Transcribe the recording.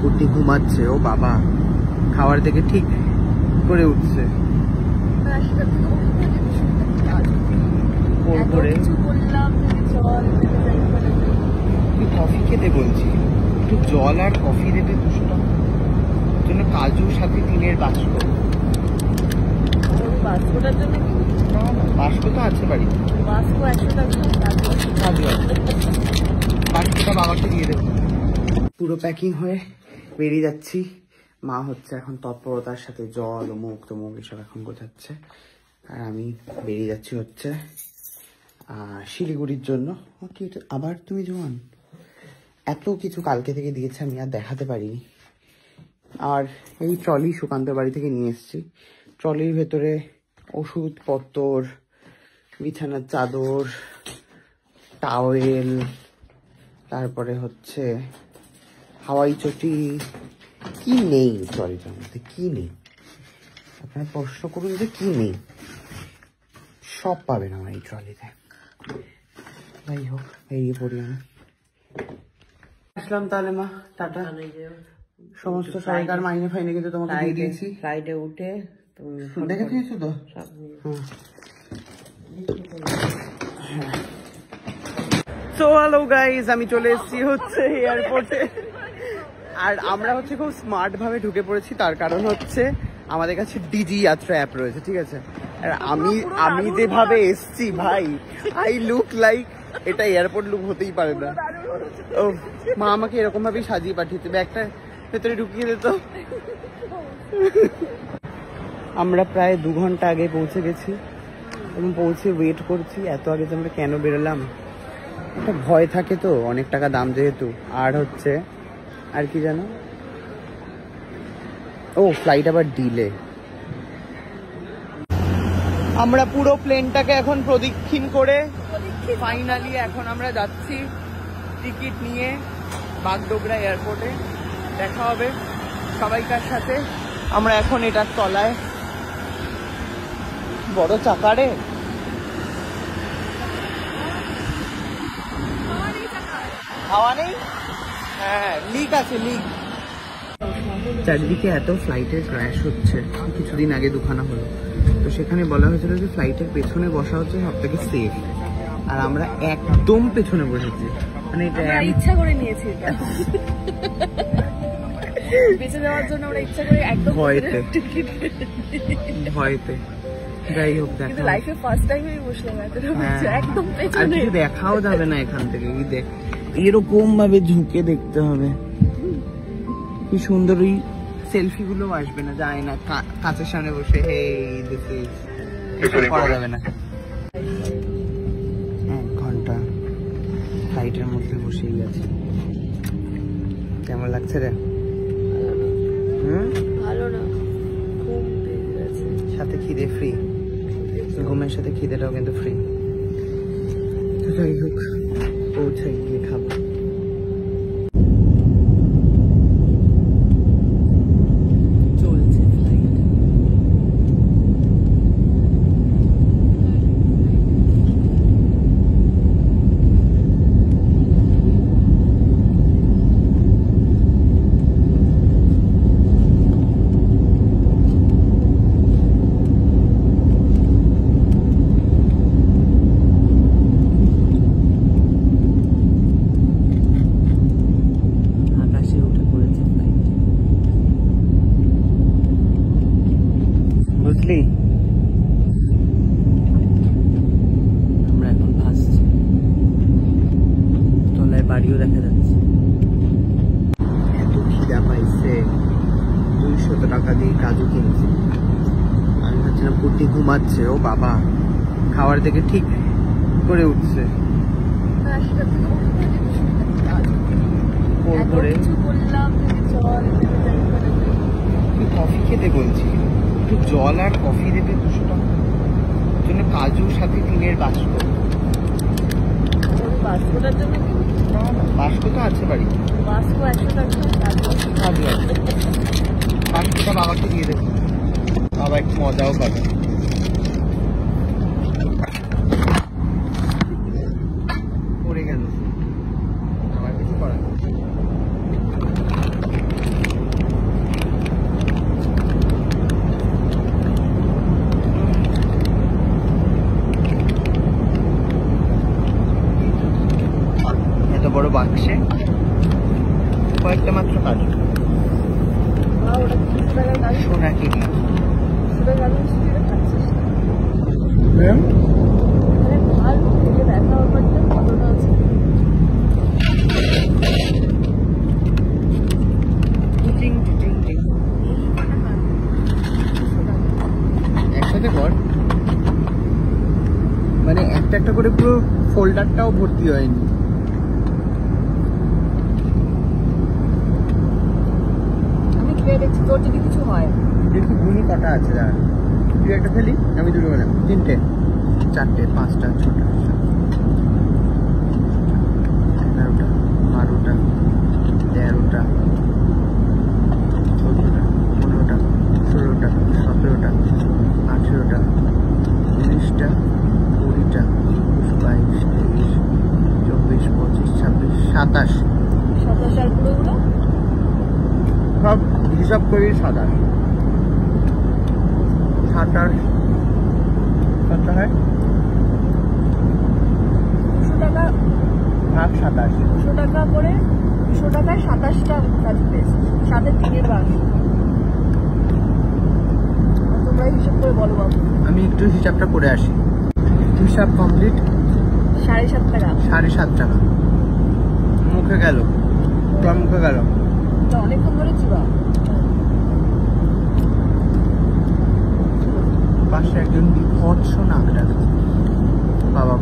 পুটি ঘুমাচ্ছে। ও বাবা, খাবার থেকে ঠিক করে উঠছে। কফি খেতে বলছি, একটু জল আর কফি দেবে 200 টাকা জন্য। কাজুর সাথে টিনের বাস্ক। বাস্কটার জন্য বাস্ক তো আছে বাড়িতে। বাস্ক 100 টাকা, কাজু আছে, বাস্কটা বাবাকে দিয়ে দেবো। পুরো প্যাকিং হয়ে বেরিয়ে যাচ্ছি। মা হচ্ছে এখন তৎপরতার সাথে জল ও মুখ তমুখ এসব এখন গোছাচ্ছে, আর আমি বেরিয়ে যাচ্ছি হচ্ছে শিলিগুড়ির জন্য। কি আবার তুমি জোয়ান, এত কিছু কালকে থেকে দিয়েছে আমি আর দেখাতে পারিনি। আর এই ট্রলি সুকান্তের বাড়ি থেকে নিয়ে এসেছি। ট্রলির ভেতরে ওষুধপত্র, বিছানার চাদর, টাওয়েল, তারপরে হচ্ছে হাওয়াই চটি। কি নেই ট্রলিটার মধ্যে, কি নেই আপনারা প্রশ্ন করুন যে কি নেই, সব পাবেন আমার এই ট্রলিতে। যাই হোক, বেরিয়ে পড়ি আমি। আসলাম তাহলে মা, টাটা। সমস্ত সরকার মাইনে ফাইনে কিন্তু তোমাকে দিয়ে দিয়েছি। ফ্লাইটে উঠে দেখে দিয়েছো তো? সো হ্যালো গাইজ, আমি চলে এসেছি হচ্ছে এয়ারপোর্টে। আর আমরা হচ্ছে খুব স্মার্ট ভাবে ঢুকে পড়েছি, তার কারণ হচ্ছে আমাদের কাছে ডিজি যাত্রা অ্যাপ রয়েছে, ঠিক আছে? আর আমি যেভাবে এসছি ভাই, আই লুক লাইক, এটা এয়ারপোর্ট লুক হতেই পারে না। ও মা আমাকে এরকম ভাবেই সাজিয়ে পাঠিয়েছে, ব্যাগটা ভেতরে ঢুকিয়ে দিত। আমরা প্রায় 2 ঘন্টা আগে পৌঁছে গেছি এবং পৌঁছে ওয়েট করছি। এত আগে যে আমরা কেন বেরোলাম, একটা ভয় থাকে তো, অনেক টাকা দাম যেহেতু। আর হচ্ছে আর কি জানো, ও ফ্লাইট আবার ডিলে। আমরা পুরো প্লেনটাকে এখন প্রদক্ষিণ করে ফাইনালি এখন আমরা যাচ্ছি টিকিট নিয়ে বাগডোগরা এয়ারপোর্টে। দেখা হবে সবাইকার সাথে। আমরা এখন এটার তলায়, বড় চাকারে হাওয়া নেই, হ্যাঁ লিক আছে, লিক। চারদিকে এত ফ্লাইটের ক্র্যাশ হচ্ছে, কিছুদিন আগে 2খানা হলো, তো সেখানে বলা হয়েছিল যে ফ্লাইটের পেছনে বসা হচ্ছে সব থেকে সেফ। আর আমরা একদম পেছনে বসেছি, মানে এটা ইচ্ছা করে নিয়েছি, বেঁচে যাওয়ার জন্য আমরা ইচ্ছা করে একদম ভয়তে। যাই হোক, দেখা লাইফে ফার্স্ট টাইমই বসলাম একদম পেছনে। আর কিছু দেখাও যাবে না এখান থেকে, এরকম ভাবে ঝুঁকে দেখতে হবে। কি সুন্দর, ওই সেলফি গুলো আসবে না, যায় না কাঁচের সামনে বসে। করা যাবে না। 1 ঘন্টা ফ্লাইটের মধ্যে বসেই গেছে। কেমন লাগছে রে? ভালো না, ঘুম পেয়ে গেছে, সাথে খিদে ফ্রি, ঘুমের সাথে খিদেটাও কিন্তু ফ্রি। যাই হোক, পৌঁছাই গিয়ে খাবো। চলছে ফ্লাইট। বুঝলি, আমরা এখন ভাসছি, তলায় বাড়িও দেখা যাচ্ছে। এত খিদা পাইছে, 200 টাকা দিয়ে কাজু কিনছি। আমি ভাবছিলাম পুটি ঘুমাচ্ছে। ও বাবা, খাবার থেকে ঠিক করে উঠছে। কফি খেতে বলছি, একটু জল আর কফি দেবে 200 টাকা জন্য। কাজুর সাথে টিনের বাস্ক। বাস্কটার জন্য বাস্ক তো আছে বাড়িতে। বাস্ক 100 টাকা, কাজু আছে, বাস্কটা বাবাকে দিয়ে দেবো, বাবা একটু মজাও পাবে। পড়ে গেল, আমার কিছু করার নেই। কয়েকটা মাত্র কাজ। বা ওটা 200 টাকার গাড়ি, সোনা কিনি। 200 টাকার গাড়ি স্পিডে খাচ্ছিস না। ম্যাম মানে ভালো থেকে দেখা ব্যাপারটা কতটা আছে। টিং টিং টিং একসাথে কর, মানে একটা একটা করে পুরো ফোল্ডারটাও ভর্তি হয়নি। আমি খেয়ে দেখছি তোর যদি কিছু হয়। দেখি গুনি কটা আছে, দাঁড়া তুই একটা ফেলি আমি দুটো গেলাম, 3টে 4টে 5টা 6টা 11টা 12টা 13টা 14টা 15টা 16টা 17টা 18টা 19টা 20টা 22 23 24 25 26 27 27 আর পুরোগুলো সব হিসাব করি 27 কত হয় 200 টাকা ভাগ 27 200 টাকা করে 200 টাকায় 27টা কাজ পেয়েছে, সাথে 3-এর বার। তোমরা হিসাব করে বলো বাবু। আমি একটু হিসাবটা করে আসি। হিসাব কমপ্লিট, 7.5 টাকা। 7.5 টাকা মুখে গেল, তোর মুখে গেল। এটা অনেকক্ষণ ধরে চিবা। পাশে একজন বিভৎস নাক ডাকছে বাবা,